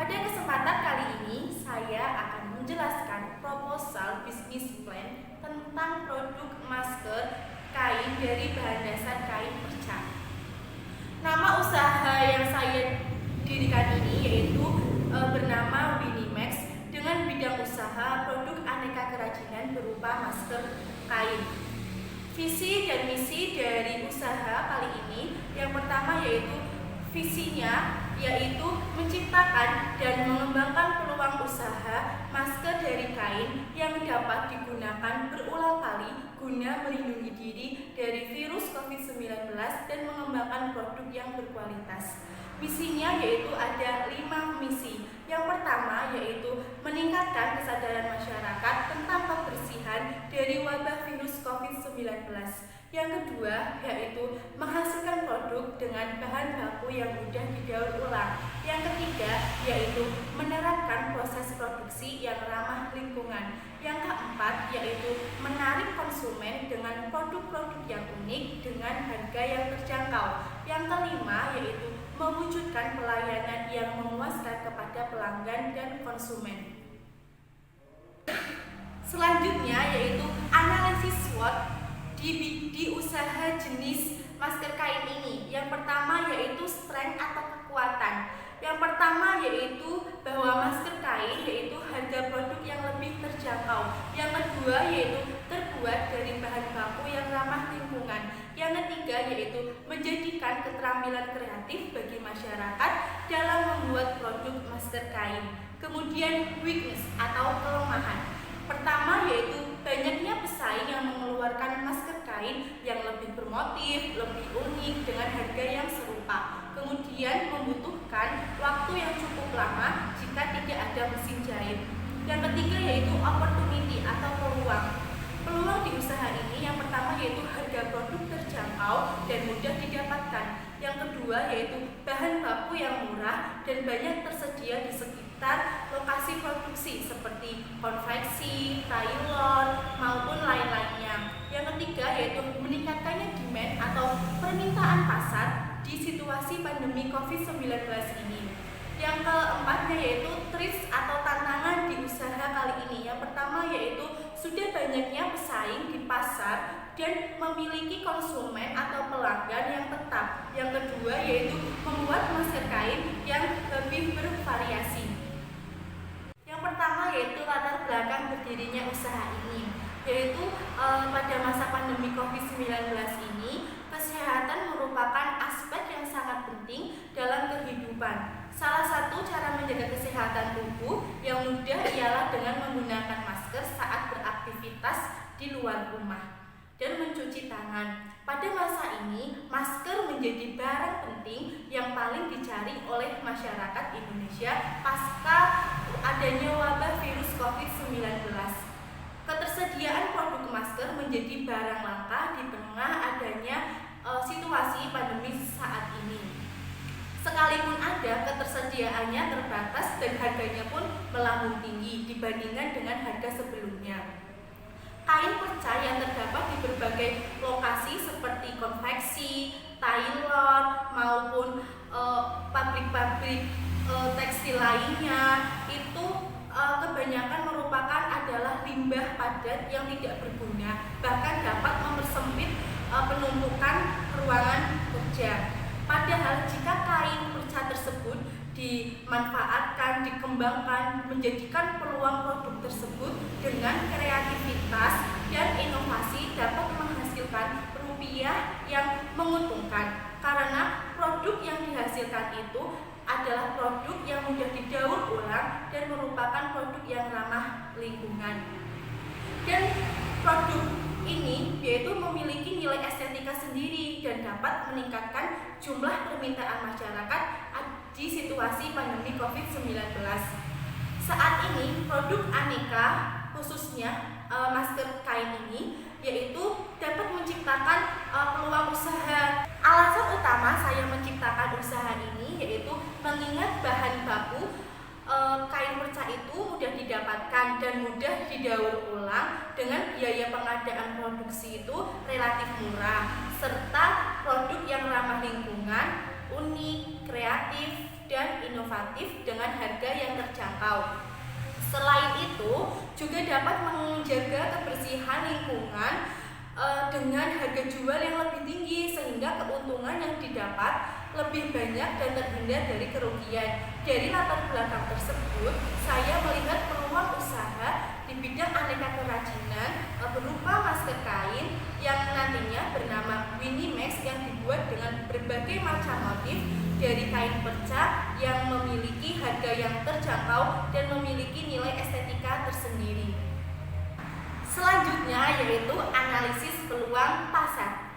Pada kesempatan kali ini, saya akan menjelaskan proposal bisnis plan tentang produk masker kain dari bahan dasar kain perca. Nama usaha yang saya dirikan ini yaitu bernama Winimax dengan bidang usaha produk aneka kerajinan berupa masker kain. Visi dan misi dari usaha kali ini yang pertama yaitu visinya yaitu menciptakan dan mengembangkan peluang usaha masker dari kain yang dapat digunakan berulang kali guna melindungi diri dari virus COVID-19 dan mengembangkan produk yang berkualitas. Misinya yaitu ada 5 misi. Yang pertama yaitu meningkatkan kesadaran masyarakat tentang kebersihan dari wabah virus COVID-19. Yang kedua yaitu menghasilkan produk dengan bahan baku yang mudah didaur ulang. Yang ketiga yaitu menerapkan proses produksi yang ramah lingkungan. Yang keempat yaitu menarik konsumen dengan produk-produk yang unik dengan harga yang terjangkau. Yang kelima yaitu mewujudkan pelayanan yang memuaskan kepada pelanggan dan konsumen. Selanjutnya yaitu analisis SWOT di usaha jenis masker kain ini. Yang pertama yaitu strength atau kekuatan. Yang pertama yaitu bahwa masker kain yaitu harga produk yang lebih terjangkau. Yang kedua yaitu terbuat dari bahan baku yang ramah lingkungan. Yang ketiga yaitu menjadikan keterampilan kreatif bagi masyarakat dalam membuat produk masker kain. Kemudian weakness atau kelemahan. Pertama yaitu banyaknya pesaing yang mengeluarkan masker kain yang lebih bermotif, lebih unik dengan harga yang serupa. Kemudian membutuhkan waktu yang cukup lama jika tidak ada mesin jahit. Yang ketiga yaitu opportunity atau peluang. Peluang di usaha ini yang pertama yaitu harga produk terjangkau dan mudah didapatkan. Yang kedua yaitu bahan baku yang murah dan banyak tersedia di sekitar lokasi produksi seperti konveksi, tailor, maupun lain-lainnya. Yang ketiga yaitu meningkatkannya demand atau permintaan pasar di situasi pandemi COVID-19 ini. Yang keempatnya yaitu threats atau tantangan di usaha kali ini. Yang pertama yaitu sudah banyaknya pesaing di pasar dan memiliki konsumen atau pelanggan yang tetap. Yang kedua yaitu membuat masker kain yang lebih bervariasi. Yang pertama yaitu latar belakang berdirinya usaha ini, yaitu pada masa pandemi COVID-19 ini, kesehatan merupakan aspek yang sangat penting dalam kehidupan. Salah satu cara menjaga kesehatan tubuh yang mudah ialah dengan menggunakan masker saat beraktivitas di luar rumah dan mencuci tangan. Pada masa ini, masker menjadi barang penting yang paling dicari oleh masyarakat Indonesia pasca adanya wabah virus COVID-19. Ketersediaan produk masker menjadi barang langka di tengah adanya situasi pandemi saat ini. Sekalipun ada, ketersediaannya terbatas dan harganya pun melambung tinggi dibandingkan dengan harga sebelumnya. Kain perca yang terdapat di berbagai lokasi seperti konveksi, tailor, maupun pabrik-pabrik tekstil lainnya itu kebanyakan merupakan adalah limbah padat yang tidak berguna, bahkan dapat mempersempit penumpukan ruangan kerja. Padahal jika kain perca tersebut dimanfaatkan, dikembangkan, menjadikan peluang produk tersebut dengan kreativitas dan inovasi dapat menghasilkan rupiah yang menguntungkan. Karena produk yang dihasilkan itu adalah produk yang mudah didaur ulang dan merupakan produk yang ramah lingkungan. Dan produk ini yaitu memiliki nilai estetika sendiri dan dapat meningkatkan jumlah permintaan masyarakat di situasi pandemi COVID-19. Saat ini produk aneka khususnya masker kain ini yaitu dapat menciptakan peluang usaha. Alasan utama saya menciptakan usaha ini yaitu mengingat bahan baku kain perca itu mudah didapatkan dan mudah didaur ulang dengan biaya pengadaan produksi itu relatif murah serta produk yang ramah lingkungan, unik, kreatif, dan inovatif dengan harga yang terjangkau. Selain itu, juga dapat menjaga kebersihan lingkungan dengan harga jual yang lebih tinggi, sehingga keuntungan yang didapat lebih banyak dan terhindar dari kerugian. Dari latar belakang tersebut, saya melihat peluang usaha di bidang aneka kerajinan berupa masker kain yang nantinya bernama Winimax yang dibuat dengan berbagai macam motif dari kain perca yang memiliki harga yang terjangkau dan memiliki nilai estetika tersendiri. Selanjutnya yaitu analisis peluang pasar.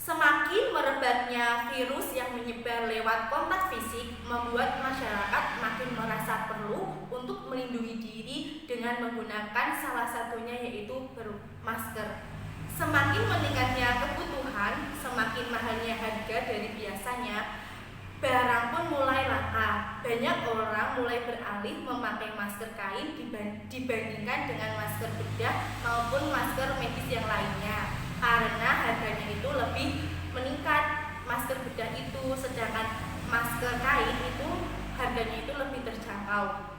Semakin merebaknya virus yang menyebar lewat kontak fisik membuat masyarakat makin merasa perlu untuk melindungi diri dengan menggunakan salah satunya yaitu masker. Semakin meningkatnya kebutuhan, semakin mahalnya harga dari biasanya, barang pun mulai langka. Banyak orang mulai beralih memakai masker kain dibandingkan dengan masker bedah maupun masker medis yang lainnya, karena harganya itu lebih meningkat masker bedah itu, sedangkan masker kain itu harganya itu lebih terjangkau.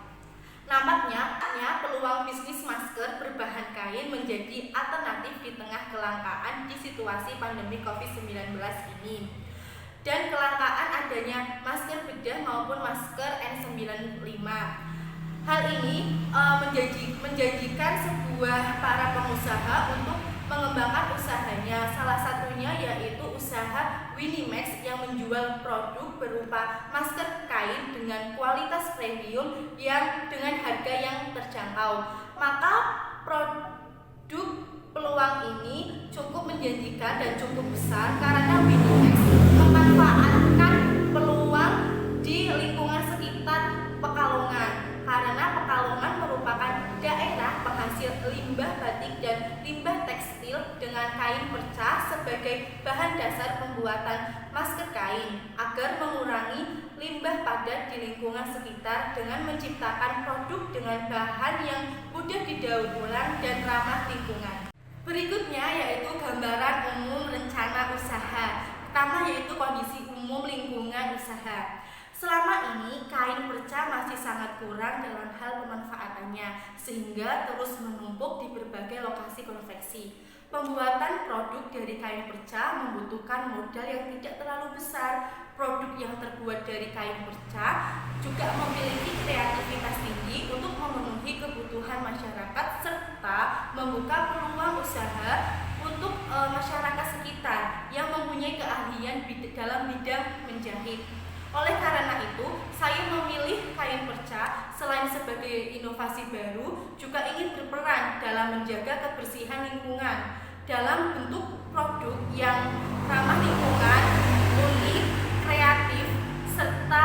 Nampaknya peluang bisnis masker berbahan kain menjadi alternatif di tengah kelangkaan di situasi pandemi COVID-19 ini. Dan kelangkaan adanya masker bedah maupun masker N95. Hal ini menjadikan sebuah para pengusaha untuk mengembangkan usahanya. Salah satunya yaitu usaha Winimax yang menjual produk berupa masker kain dengan kualitas premium yang dengan harga yang terjangkau. Maka produk peluang ini cukup menjanjikan dan cukup besar karena Winimax memanfaatkan peluang di lingkungan sekitar Pekalongan, karena Pekalongan merupakan daerah penghasil limbah batik dan limbah tekstil dengan kain perca sebagai bahan dasar pembuatan masker kain agar mengurangi limbah padat di lingkungan sekitar dengan menciptakan produk dengan bahan yang mudah didaur ulang dan ramah lingkungan. Berikutnya yaitu gambaran umum rencana usaha. Pertama yaitu kondisi umum lingkungan usaha. Selama ini kain perca masih sangat kurang dalam hal pemanfaatannya, sehingga terus menumpuk di berbagai lokasi konveksi. Pembuatan produk dari kain perca membutuhkan modal yang tidak terlalu besar. Produk yang terbuat dari kain perca juga memiliki kreativitas tinggi untuk memenuhi kebutuhan masyarakat serta membuka peluang usaha untuk masyarakat sekitar yang mempunyai keahlian dalam bidang menjahit. Oleh karena itu, saya memilih kain perca selain sebagai inovasi baru, juga ingin berperan dalam menjaga kebersihan lingkungan dalam bentuk produk yang ramah lingkungan, unik, kreatif, serta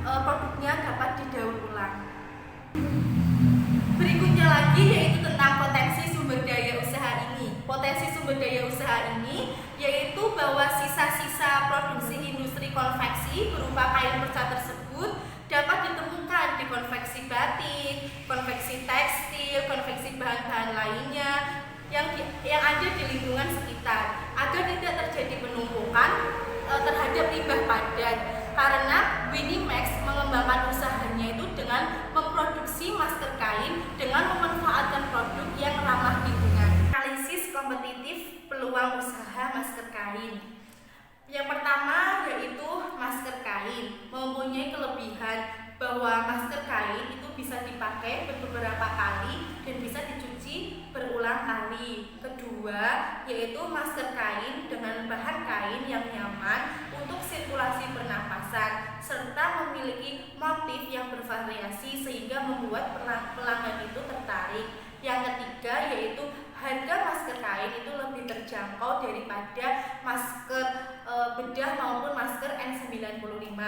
produknya dapat didaur ulang. Berikutnya lagi yaitu tentang potensi sumber daya usaha ini. Potensi sumber daya usaha ini yaitu bahwa sisa-sisa produksi industri konveksi berupa kain perca tersebut dapat ditemukan di konveksi batik, konveksi tekstil, konveksi bahan-bahan lainnya yang ada di lingkungan sekitar agar tidak terjadi penumpukan terhadap limbah padat, karena Winimax mengembangkan usahanya itu dengan memproduksi masker kain dengan memanfaatkan produk yang ramah lingkungan. Analisis kompetitif peluang usaha masker kain. Yang pertama yaitu masker kain mempunyai kelebihan bahwa masker kain itu bisa dipakai beberapa kali dan bisa dicuci berulang kali. Kedua yaitu masker kain dengan bahan kain yang nyaman untuk sirkulasi pernapasan serta memiliki motif yang bervariasi sehingga membuat pelanggan itu tertarik. Yang ketiga yaitu harga masker kain itu lebih terjangkau daripada masker bedah maupun masker N95.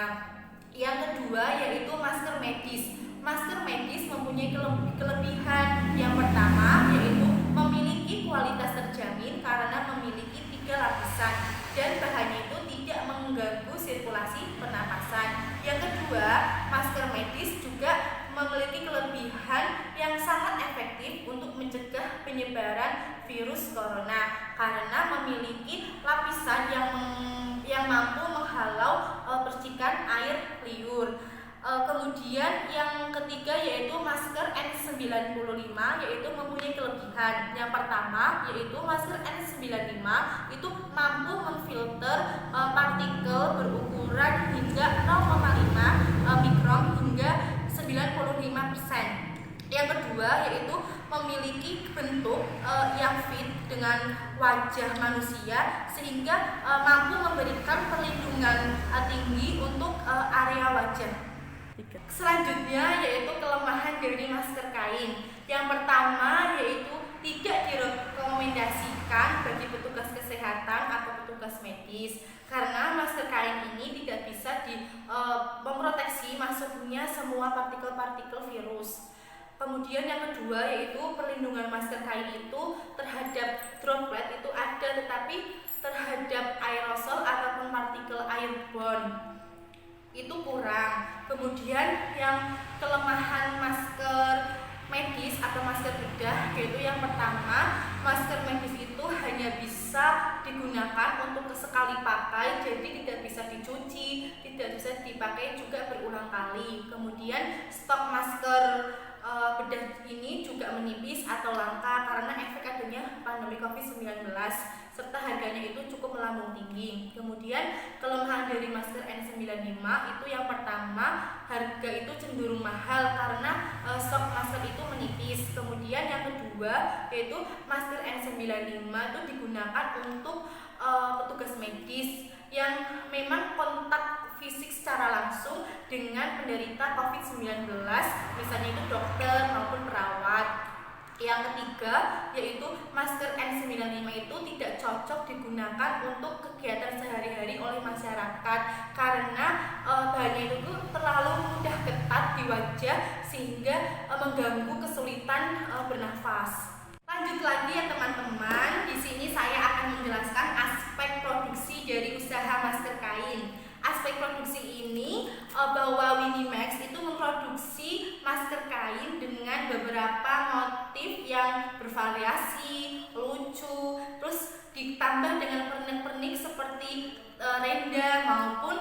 Yang kedua yaitu masker medis. Masker medis mempunyai kelebihan. Yang pertama yaitu memiliki kualitas terjamin karena memiliki 3 lapisan dan bahannya itu tidak mengganggu sirkulasi pernapasan. Yang kedua, masker medis juga memiliki kelebihan yang sangat efektif untuk mencegah penyebaran virus corona karena memiliki lapisan yang mampu menghalau percikan air liur. Kemudian yang ketiga yaitu masker N95 yaitu mempunyai kelebihan. Yang pertama yaitu masker N95 itu mampu memfilter partikel berukuran hingga 0,5 mikron hingga 95%. Yang kedua yaitu memiliki bentuk yang fit dengan wajah manusia sehingga mampu memberikan perlindungan tinggi untuk area wajah. Selanjutnya yaitu kelemahan dari masker kain. Yang pertama yaitu tidak direkomendasikan bagi petugas kesehatan atau petugas medis karena masker kain ini tidak bisa memproteksi masuknya semua partikel-partikel virus. Kemudian yang kedua yaitu perlindungan masker kain itu terhadap droplet itu ada, tetapi terhadap aerosol ataupun partikel airborne itu kurang. Kemudian yang kelemahan masker medis atau masker bedah yaitu yang pertama, masker medis itu hanya bisa digunakan untuk sekali pakai, jadi tidak bisa dicuci, tidak bisa dipakai juga berulang kali. Kemudian stok masker bedah ini juga menipis atau langka karena efek adanya pandemi COVID-19 serta harganya itu cukup melambung tinggi. Kemudian kelemahan dari masker N95 itu yang pertama, harga itu cenderung mahal karena stok masker itu menipis. Kemudian yang kedua yaitu masker N95 itu digunakan untuk petugas medis yang memang kontak fisik secara langsung dengan penderita COVID-19, misalnya itu dokter maupun perawat. Yang ketiga yaitu masker N95 itu tidak cocok digunakan untuk kegiatan sehari-hari oleh masyarakat karena bahannya itu terlalu mudah ketat di wajah sehingga mengganggu kesulitan bernafas. Lanjut lagi ya teman-teman, di sini saya akan menjelaskan aspek produksi dari usaha masker kain. Aspek produksi ini bahwa Winimax itu memproduksi masker kain dengan beberapa motif yang bervariasi, lucu, terus ditambah dengan pernik-pernik seperti renda maupun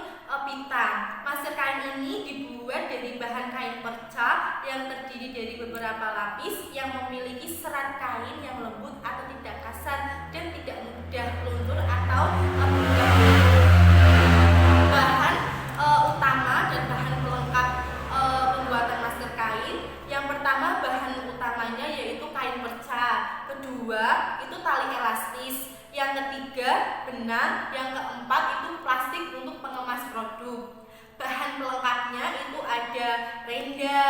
pita. Masker kain ini dibuat dari bahan kain perca yang terdiri dari beberapa lapis yang memiliki serat kain yang lembut atau tidak kasar dan tidak mudah luntur atau mudah. Bahan utama dan bahan pelengkap pembuatan masker kain, yang pertama bahan utamanya yaitu kain perca, kedua itu tali elastis, yang ketiga benang, yang keempat itu plastik untuk pengemas produk. Bahan pelengkapnya itu ada renda,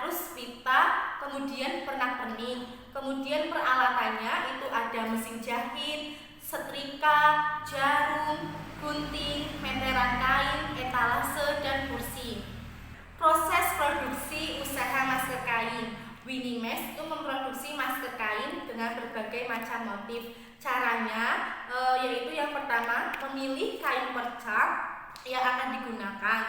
terus pita, kemudian pernak-pernik. Kemudian peralatannya itu ada mesin jahit, setrika, jarum, gunting, meteran kain, etalase, dan kursi. Proses produksi usaha masker kain. Winimax itu memproduksi masker kain dengan berbagai macam motif. Caranya yaitu yang pertama, memilih kain perca yang akan digunakan.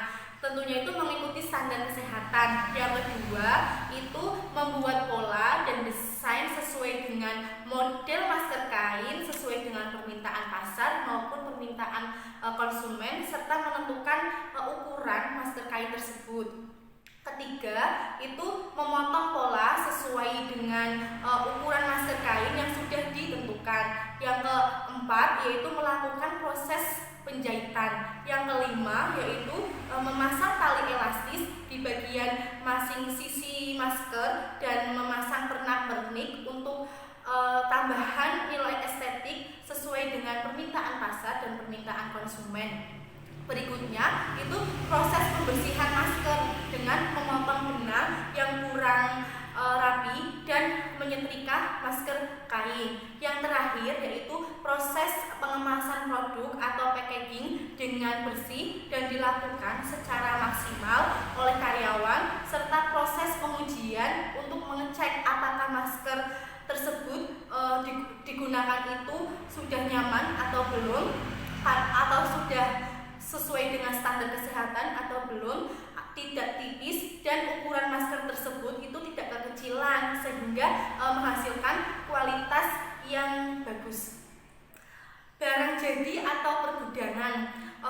Tentunya itu mengikuti standar kesehatan. Yang kedua itu membuat pola dan desain sesuai dengan model masker kain sesuai dengan permintaan pasar maupun permintaan konsumen serta menentukan ukuran masker kain tersebut. Ketiga itu memotong pola sesuai dengan ukuran masker kain yang sudah ditentukan. Yang keempat yaitu melakukan proses penjahitan. Yang kelima yaitu memasang tali elastis di bagian masing sisi masker dan memasang pernak-pernik untuk tambahan nilai estetik sesuai dengan permintaan pasar dan permintaan konsumen. Berikutnya itu proses pembersihan masker dengan memotong benang yang kurang rapi dan menyetrika masker kain. Yang terakhir yaitu proses pengemasan produk atau packaging dengan bersih dan dilakukan secara maksimal oleh karyawan serta proses pengujian untuk mengecek apakah masker tersebut digunakan itu sudah nyaman atau belum, atau sudah sesuai dengan standar kesehatan atau belum, tidak tipis, dan ukuran masker tersebut itu tidak kekecilan sehingga menghasilkan kualitas yang bagus. Barang jadi atau pergudangan,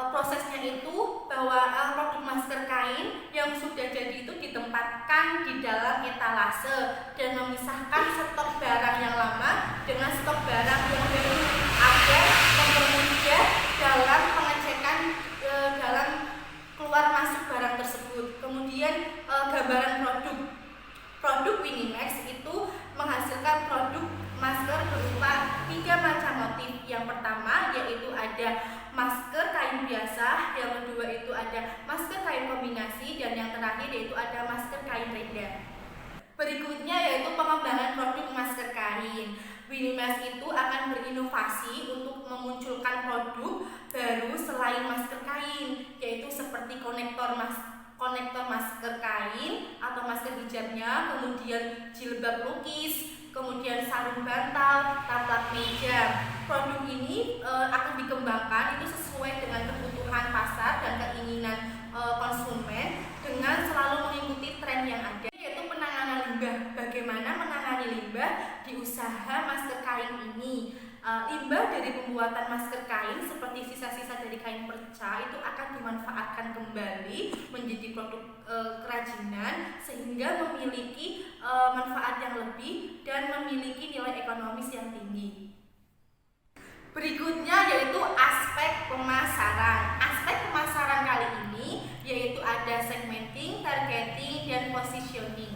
prosesnya itu bahwa produk masker kain yang sudah jadi itu ditempatkan di dalam etalase dan memisahkan stok barang yang lama dengan stok barang yang baru agar mempermudah dalam pengecekan dalam keluar masuk barang tersebut. Kemudian gambaran produk Winimax itu menghasilkan produk masker berupa 3 macam motif. Yang pertama yaitu ada masker kain biasa, yang kedua itu ada masker kain kombinasi, dan yang terakhir yaitu ada masker kain reda. Berikutnya yaitu pengembangan produk masker kain. Winimax itu akan berinovasi untuk memunculkan produk baru selain masker kain, yaitu seperti konektor masker kain atau masker hijabnya, kemudian jilbab lukis, kemudian sarung bantal, taplak meja. Produk ini akan dikembangkan itu sesuai dengan kebutuhan pasar dan keinginan konsumen dengan selalu mengikuti tren yang ada, yaitu penanganan limbah. Bagaimana menangani limbah di usaha masker kain ini? Limbah dari pembuatan masker kain seperti sisa-sisa dari kain perca itu akan dimanfaatkan kembali menjadi produk kerajinan sehingga memiliki manfaat yang lebih dan memiliki nilai ekonomis yang tinggi. Berikutnya yaitu aspek pemasaran. Aspek pemasaran kali ini yaitu ada segmenting, targeting, dan positioning.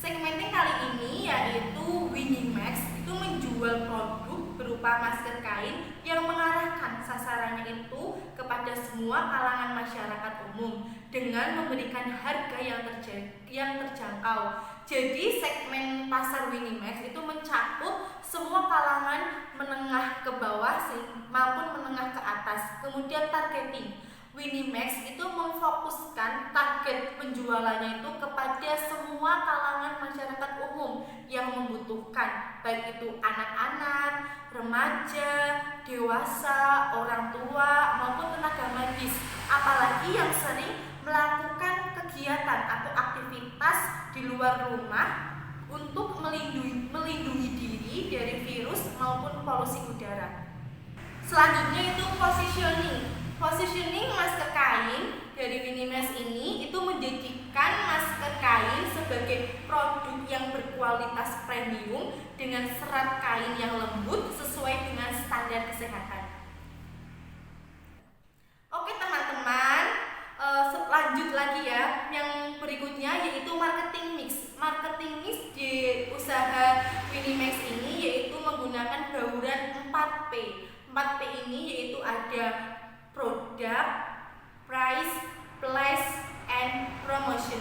Segmenting kali ini yaitu Winimax itu menjual produk berupa masker kain yang mengarahkan sasarannya itu kepada semua kalangan masyarakat umum dengan memberikan harga yang terjangkau. Jadi segmen pasar Winimax itu mencakup semua kalangan menengah ke bawah maupun menengah ke atas. Kemudian targeting. Winimax itu memfokuskan target penjualannya itu kepada semua kalangan masyarakat umum yang membutuhkan, baik itu anak-anak, remaja, dewasa, orang tua, maupun tenaga medis, apalagi yang sering melakukan kegiatan atau aktivitas di luar rumah untuk melindungi diri dari virus maupun polusi udara. Selanjutnya itu positioning. Positioning masker kain dari Winimax ini itu menjadikan masker kain sebagai produk yang berkualitas premium dengan serat kain yang lembut sesuai dengan standar kesehatan. Oke teman-teman, lanjut lagi ya. Yang berikutnya yaitu marketing mix. Marketing mix di usaha Winimax ini yaitu menggunakan bauran 4P. 4P ini yaitu ada produk, price, place, and promotion.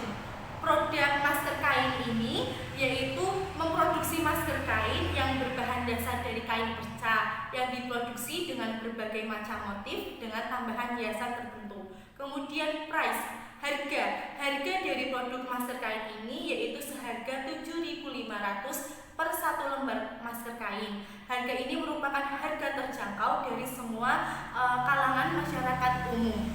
Produk masker kain ini yaitu memproduksi masker kain yang berbahan dasar dari kain perca yang diproduksi dengan berbagai macam motif dengan tambahan hiasan tertentu. Kemudian price, harga dari produk masker kain ini yaitu seharga 7.500 per 1 lembar masker kain. Harga ini merupakan harga terjangkau dari semua kalangan masyarakat umum.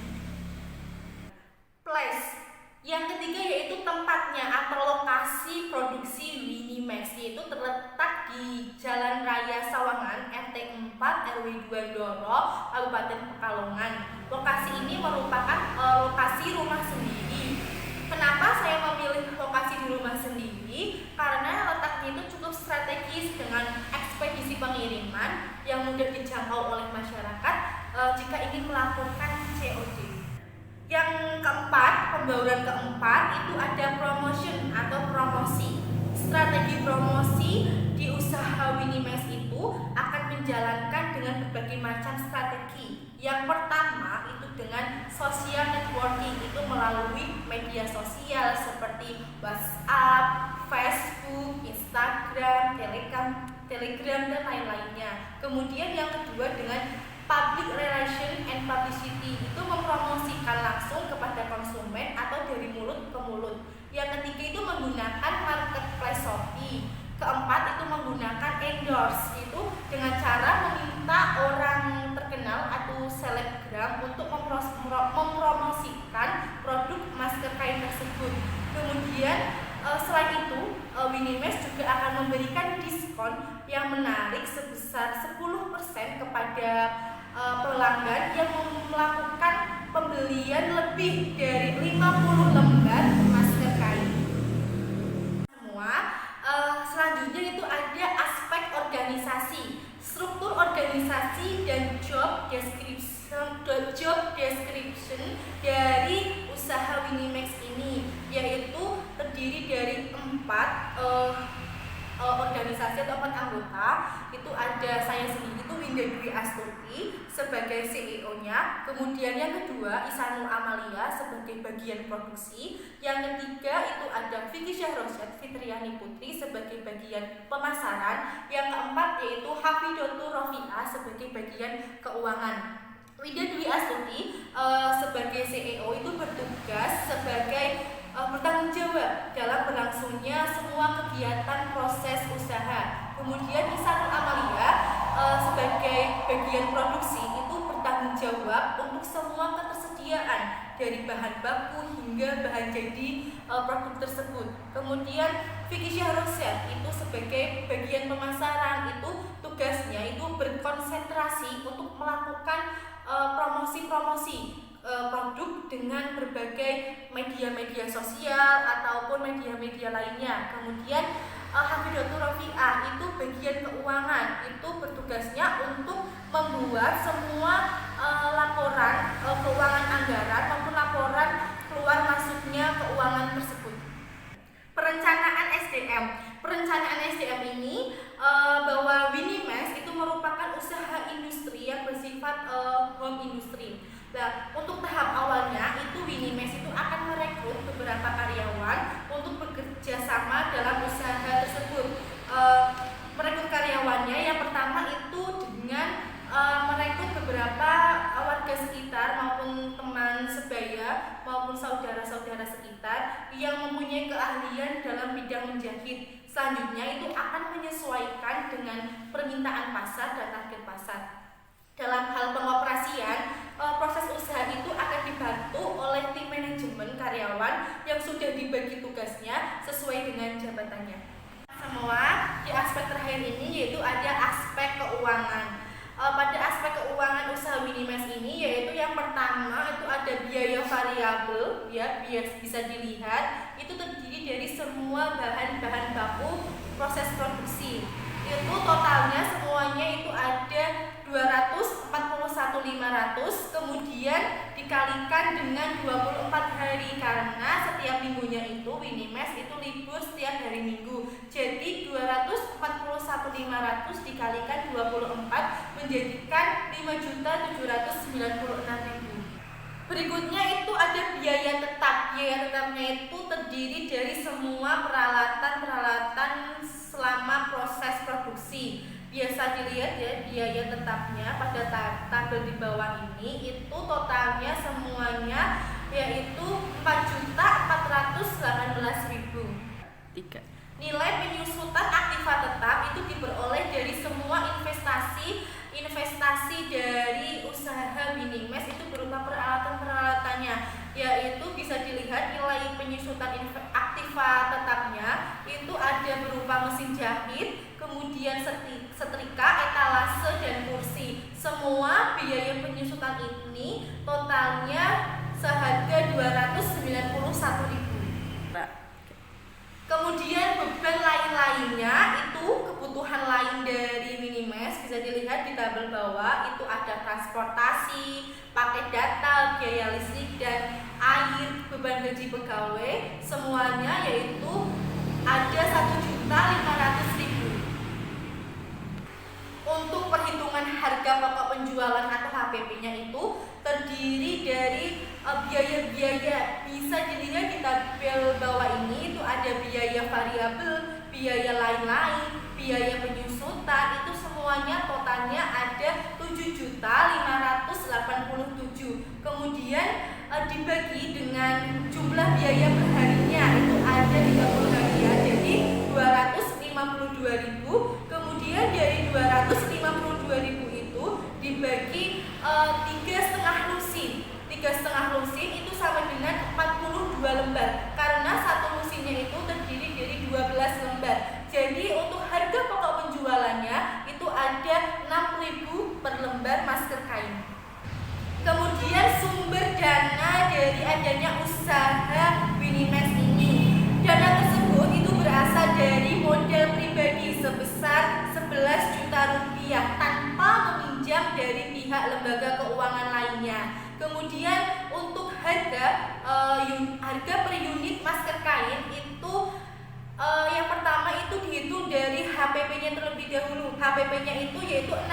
Place, yang ketiga yaitu tempatnya atau lokasi produksi Winimax, yaitu terletak di Jalan Raya Sawangan RT 4 RW 2 Doro, Kabupaten Pekalongan. Lokasi ini merupakan lokasi rumah sendiri. Kenapa saya memilih lokasi di rumah sendiri? Karena letaknya itu cukup strategis dengan ekspedisi pengiriman yang mudah dijangkau oleh masyarakat jika ingin melakukan COD. Yang keempat, pembauran keempat itu ada promotion atau promosi. Strategi promosi di usaha Winimax itu akan menjalankan dengan berbagai macam strategi. Yang pertama itu dengan social networking, itu melalui media sosial seperti WhatsApp, Facebook, Instagram, Telegram dan lain-lainnya. Kemudian yang kedua dengan public relation and publicity, itu mempromosikan langsung kepada konsumen atau dari mulut ke mulut. Yang ketiga itu menggunakan marketplace Shopee. Keempat itu menggunakan endorse, itu dengan cara meminta orang terkenal atau selebgram untuk mempromosikan produk masker kain tersebut. Kemudian selain itu Winimax juga akan memberikan diskon yang menarik sebesar 10% kepada pelanggan yang melakukan pembelian lebih dari 50 lembar masker kain. Selanjutnya itu ada aspek organisasi, struktur organisasi dan job description dari usaha Winimax ini, yaitu terdiri dari 4 organisasi atau 4 anggota. Itu ada saya sendiri, itu Winda Dwi Astuti sebagai CEO-nya, kemudian yang kedua Isanul Amalia sebagai bagian produksi, yang ketiga itu ada Vicky Syahrosyad Fitriani Putri sebagai bagian pemasaran, yang keempat yaitu Hafidatul Rofiah sebagai bagian keuangan. Winda Dwi Astuti sebagai CEO itu bertugas sebagai bertanggung jawab dalam berlangsungnya semua kegiatan proses usaha. Kemudian Isanul Amalia sebagai bagian produksi itu bertanggung jawab untuk semua ketersediaan dari bahan baku hingga bahan jadi produk tersebut. Kemudian Vicky Syahrosyad itu sebagai bagian pemasaran, itu tugasnya itu berkonsentrasi untuk melakukan promosi-promosi produk dengan berbagai media-media sosial ataupun media-media lainnya. Kemudian Hafidatul Rofiah itu bagian keuangan, itu bertugasnya untuk membuat semua laporan keuangan anggaran maupun laporan keluar masuknya keuangan tersebut. Perencanaan SDM ini bahwa Winimax itu merupakan usaha industri yang bersifat home industry. Nah, untuk tahap awalnya itu Winimax itu akan merekrut beberapa karyawan untuk bekerja sama dalam usaha tersebut. Merekrut karyawannya yang pertama itu dengan merekrut beberapa warga sekitar maupun teman sebaya maupun saudara-saudara sekitar yang mempunyai keahlian dalam bidang menjahit. Selanjutnya itu akan menyesuaikan dengan permintaan pasar dan target pasar. Dalam hal pengoperasian, proses usaha itu akan dibantu oleh tim manajemen karyawan yang sudah dibagi tugasnya sesuai dengan jabatannya. Semua di aspek terakhir ini yaitu ada aspek keuangan. Pada aspek keuangan usaha Winimax ini yaitu yang pertama itu ada biaya variabel, ya bisa dilihat itu terdiri dari semua bahan-bahan baku proses produksi. Itu totalnya semuanya itu ada 241.500, kemudian dikalikan dengan 24 hari karena setiap minggunya itu Winimax itu libur setiap hari Minggu. Jadi 241.500 dikalikan 24 menjadikan 5.796.000. Berikutnya itu ada biaya tetap. Biaya tetapnya itu terdiri dari semua peralatan selama proses produksi. Biasa dilihat ya biaya tetapnya pada tabel di bawah ini itu totalnya semuanya yaitu 4.418.000. Nilai penyusutan aktiva tetap itu diperoleh dari semua investasi dari usaha Winimax itu berupa peralatan-peralatannya, yaitu bisa dilihat nilai penyusutan aktiva tetapnya itu ada berupa mesin jahit, kemudian setrika, etalase, dan kursi. Semua biaya penyusutan ini totalnya seharga 291.000. Kemudian beban lain-lainnya itu kebutuhan lain dari Winimax bisa dilihat di tabel bawah, itu ada transportasi, paket data, biaya listrik dan air, beban gaji pegawai, semuanya yaitu ada 1.500.000. Untuk perhitungan harga pokok penjualan atau HPP-nya itu terdiri dari biaya-biaya, bisa dilihat di tabel bawah ini itu ada biaya variabel, biaya lain-lain, biaya penyusutan, itu semuanya totalnya ada 7.587. Kemudian dibagi dengan jumlah biaya perharinya itu ada 30 harian, jadi 252.000. Kemudian dari 252.000 itu dibagi 3,5 lusin. 3,5 lusin itu sama dengan 42 lembar karena satu lusinnya itu terdiri dari 12 lembar. Jadi untuk harga pokok penjualannya itu ada 6.000 per lembar masker kain. Kemudian sumber dari pihak lembaga keuangan lainnya. Kemudian untuk harga per unit masker kain itu yang pertama itu dihitung dari HPP-nya terlebih dahulu. HPP-nya itu yaitu 6.000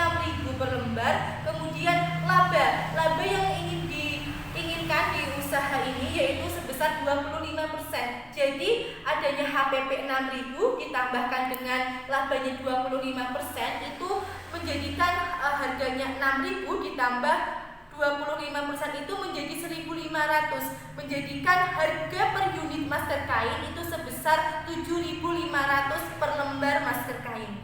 per lembar. Kemudian laba yang diinginkan di usaha ini yaitu sebesar 25%. Jadi adanya HPP 6.000 ditambahkan dengan labanya 25% itu menjadikan harganya 6.000 ditambah 25% itu menjadi 1.500, menjadikan harga per unit masker kain itu sebesar 7.500 per lembar masker kain.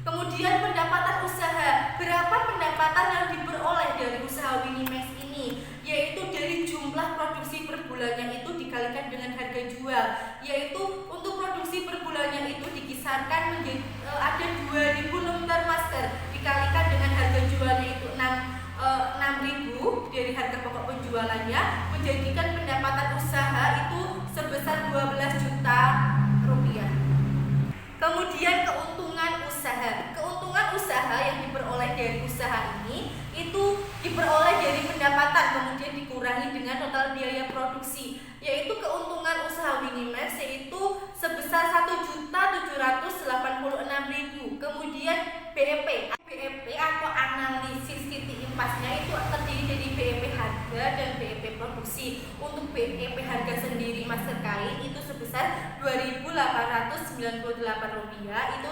Kemudian pendapatan usaha, berapa pendapatan yang diperoleh dari usaha Winimax ini? Yaitu dari jumlah produksi per bulannya itu dikalikan dengan harga jual, yaitu untuk produksi per bulannya itu dikisarkan menjadi ada 2.000 lembar masker dikalikan dengan harga jualnya itu 6.000 dari harga pokok penjualannya, menjadikan pendapatan usaha itu sebesar 12 juta rupiah. Kemudian keuntungan usaha yang diperoleh dari usaha ini itu diperoleh dari pendapatan kemudian dikurangi dengan total biaya produksi, yaitu keuntungan usaha Winimax yaitu sebesar 1.786.000. Kemudian BEP atau analisis titik impasnya itu terdiri dari BEP harga dan BEP produksi. Untuk BEP harga sendiri masker kain itu sebesar Rp2.898, itu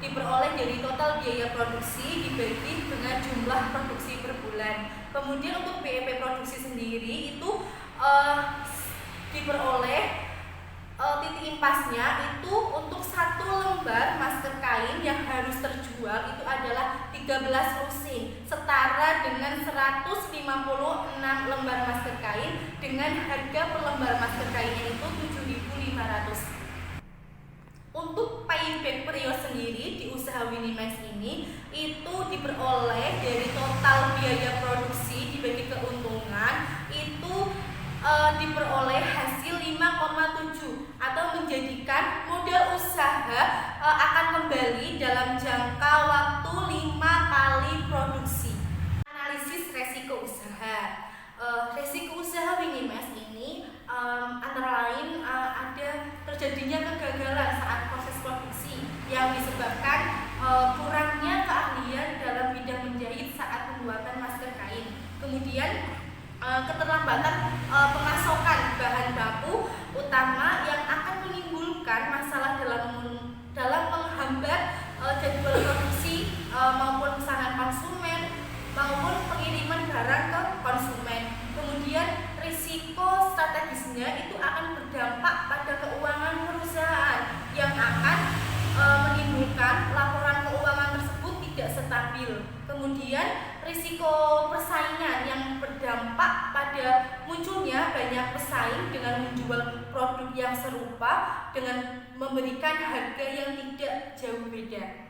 diperoleh dari total biaya produksi dibagi dengan jumlah produksi per bulan. Kemudian untuk BEP produksi sendiri itu diperoleh titik impasnya itu untuk satu lembar masker kain yang harus terjual itu adalah 13 lusin, setara dengan 156 lembar masker kain dengan harga per lembar masker kainnya itu 7.500. Untuk payback period sendiri di usaha Winimax ini itu diperoleh dari total biaya produksi dibagi keuntungan itu diperoleh hasil 5,7 atau menjadikan modal usaha akan kembali dalam jangka waktu 5 kali produksi. Analisis resiko usaha. Resiko usaha Winimax ini antara lain ada terjadinya kegagalan saat proses produksi yang disebabkan kurangnya keahlian dalam bidang menjahit saat pembuatan masker kain. Kemudian keterlambatan pemasokan bahan baku utama yang akan menimbulkan masalah dalam menghambat jadwal produksi maupun pesanan konsumen maupun pengiriman barang ke konsumen. Kemudian risiko strategisnya itu akan berdampak pada keuangan perusahaan yang akan menimbulkan laporan keuangan tersebut tidak stabil. Kemudian risiko persaingan yang berdampak pada munculnya banyak pesaing dengan menjual produk yang serupa dengan memberikan harga yang tidak jauh beda.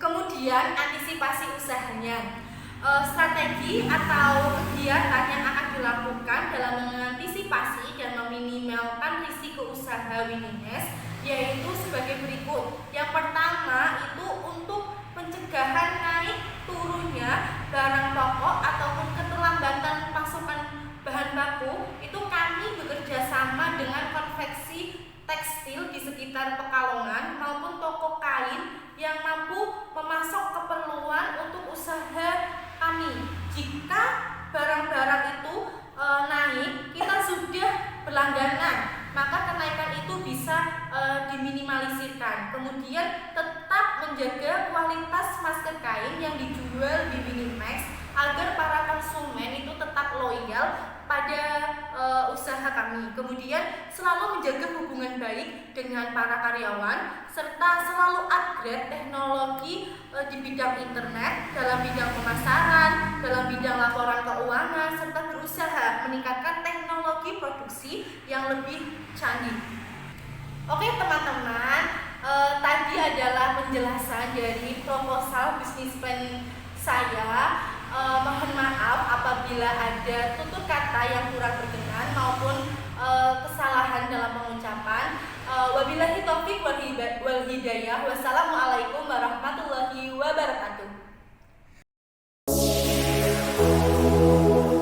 Kemudian antisipasi usahanya. Strategi atau kegiatan yang akan dilakukan dalam mengantisipasi dan meminimalkan risiko usaha Winimax yaitu sebagai berikut. Yang pertama itu untuk pencegahan naik turunnya barang pokok ataupun keterlambatan pasokan bahan baku, itu kami bekerja sama dengan konveksi tekstil di sekitar Pekalongan maupun toko kain yang mampu memasok keperluan untuk usaha kami. Jika barang-barang itu naik, kita sudah berlangganan, maka kenaikan itu bisa diminimalisirkan. Kemudian tetap menjaga kualitas masker kain yang dijual di Winimax agar para konsumen itu tetap loyal pada usaha kami. Kemudian selalu menjaga hubungan baik dengan para karyawan serta selalu upgrade teknologi di bidang internet, dalam bidang pemasaran, dalam bidang laporan keuangan, serta berusaha meningkatkan teknologi produksi yang lebih canggih. Oke teman-teman, tadi adalah penjelasan dari proposal bisnis plan saya. Mohon maaf apabila ada tutur kata yang kurang berkenan maupun kesalahan dalam pengucapan. Wabillahi taufik wal hidayah. Wassalamualaikum warahmatullahi wabarakatuh.